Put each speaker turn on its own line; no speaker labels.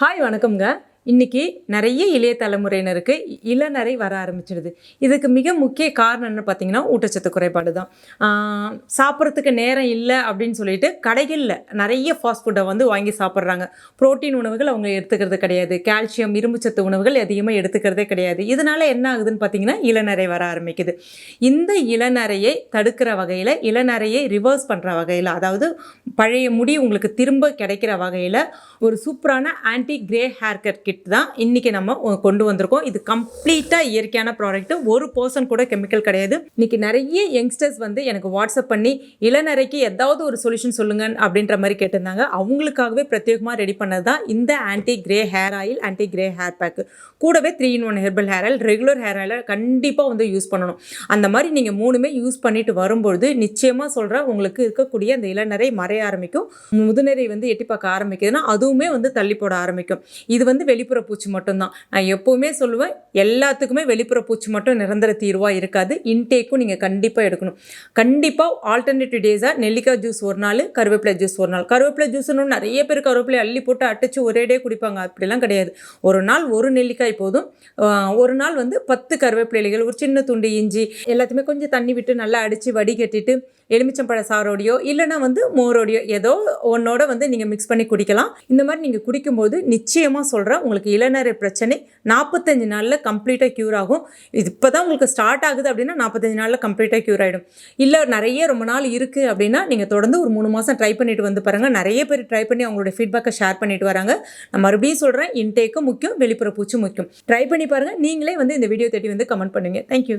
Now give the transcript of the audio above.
Hi வணக்கம்ங்க. இன்னைக்கு நிறைய இளைய தலைமுறையினருக்கு இளநரை வர ஆரம்பிச்சிடுது. இதுக்கு மிக முக்கிய காரணம் என்ன பார்த்தீங்கன்னா, ஊட்டச்சத்து குறைபாடு தான். சாப்பிட்றதுக்கு நேரம் இல்லை அப்படின்னு சொல்லிட்டு கடைகளில் நிறைய ஃபாஸ்ட் ஃபுட்டை வந்து வாங்கி சாப்பிட்றாங்க. புரோட்டீன் உணவுகள் அவங்க எடுத்துக்கிறது கிடையாது. கால்சியம், இரும்புச்சத்து உணவுகள் அதிகமாக எடுத்துக்கிறதே கிடையாது. இதனால் என்ன ஆகுதுன்னு பார்த்தீங்கன்னா, இளநரை வர ஆரம்பிக்குது. இந்த இளநரையை தடுக்கிற வகையில், இளநரையை ரிவர்ஸ் பண்ணுற வகையில், அதாவது பழைய முடி உங்களுக்கு திரும்ப கிடைக்கிற வகையில் ஒரு சூப்பரான anti grey hair cut kit தான் இன்றைக்கி நம்ம கொண்டு வந்திருக்கோம். இது கம்ப்ளீட்டாக இயற்கையான ப்ராடக்ட்டு, 1% கூட கெமிக்கல் கிடையாது. இன்றைக்கி நிறைய யங்ஸ்டர்ஸ் வந்து எனக்கு வாட்ஸ்அப் பண்ணி இளநரைக்கு ஏதாவது ஒரு சொல்யூஷன் சொல்லுங்கள் அப்படின்ற மாதிரி கேட்டிருந்தாங்க. அவங்களுக்காகவே பிரத்யேகமாக ரெடி பண்ணது தான் இந்த anti grey hair oil, anti grey hair pack. கூடவே 3-in-1 herbal hair oil, regular hair oil கண்டிப்பாக வந்து யூஸ் பண்ணணும். அந்த மாதிரி நீங்கள் 3மே யூஸ் பண்ணிட்டு வரும்பொழுது நிச்சயமாக சொல்கிறேன், உங்களுக்கு இருக்கக்கூடிய அந்த இளநரை மறைய ஆரம்பிக்கும். முதுநரை வந்து எட்டி பார்க்க ஆரம்பிக்குதுன்னா அதுவுமே வந்து தள்ளி போட ஆரம்பிக்கும். இது வந்து வெளிப்புற பூச்சி மட்டும்தான். நான் எப்போவுமே சொல்லுவேன், எல்லாத்துக்குமே வெளிப்புற பூச்சி மட்டும் நிரந்தர தீர்வாக இருக்காது. இன்டேக்கும் நீங்கள் கண்டிப்பாக எடுக்கணும். கண்டிப்பாக ஆல்டர்னேட்டிவ் டேஸாக நெல்லிக்காய் ஜூஸ் ஒரு நாள், கருவேப்பிலை ஜூஸ் ஒரு நாள். கருவேப்பிலை ஜூஸ்னு நிறைய பேர் கருவேப்பிலை அள்ளி போட்டு அடிச்சு ஒரே டே குடிப்பாங்க. அப்படிலாம் கிடையாது. ஒரு நாள் ஒரு நெல்லிக்காய் போதும். ஒரு நாள் வந்து 10 கருவேப்பிலை இலைகள், ஒரு சின்ன துண்டு இஞ்சி எல்லாத்தையுமே கொஞ்சம் தண்ணி விட்டு நல்லா அடித்து வடிகட்டிட்டு எலுமிச்சம்பழ சாரோடையோ இல்லைனா வந்து மோரோடையோ ஏதோ ஒன்னோட வந்து நீங்கள் மிக்ஸ் பண்ணி குடிக்கலாம். இந்த மாதிரி நீங்கள் குடிக்கும்போது நிச்சயமாக சொல்கிறேன், உங்களுக்கு இளநரை பிரச்சனை 45 நாளில் கம்ப்ளீட்டாக க்யூர் ஆகும். இது இப்போ தான் உங்களுக்கு ஸ்டார்ட் ஆகுது அப்படின்னா 45 நாளில் கம்ப்ளீட்டாக க்யூர் ஆகிடும். இல்லை நிறைய ரொம்ப நாள் இருக்குது அப்படின்னா நீங்கள் தொடர்ந்து ஒரு 3 மாதம் ட்ரை பண்ணிட்டு வந்து பாருங்கள். நிறைய பேர் ட்ரை பண்ணி அவங்களோட ஃபீட்பேக்கை ஷேர் பண்ணிட்டு வராங்க. நான் மறுபடியும் சொல்கிறேன், இன்டேக்கும் முக்கியம், வெளிப்புற பூச்சி முக்கியம். ட்ரை பண்ணி பாருங்கள். நீங்களே வந்து இந்த வீடியோ தேடி வந்து கமெண்ட் பண்ணுவீங்க. தேங்க்யூ.